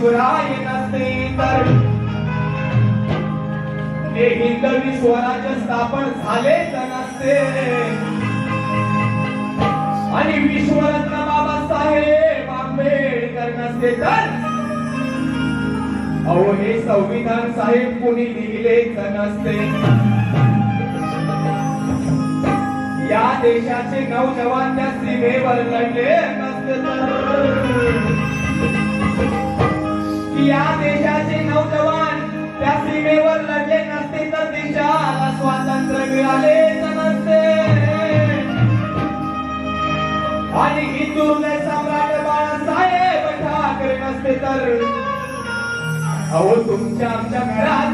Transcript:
शिवराय नसते तर हे हिंदवी स्वराज्य स्थापन झालेच नसते आणि विश्वरत्न बाबासाहेब आंबेडकर नसते तर अहो हे संविधान साहेब कोणी लिहिलेच नसते. या देशाचे नौजवान त्या सीमेवर लढले नसते तर या देशाचे नौजवान त्या सीमेवर लढले नसते तर देशाला स्वातंत्र्य मिळालेच नसते आणि हिंदुत्व सम्राट बाळासाहेब ठाकरे नसते तर अहो तुमच्या आमच्या घरात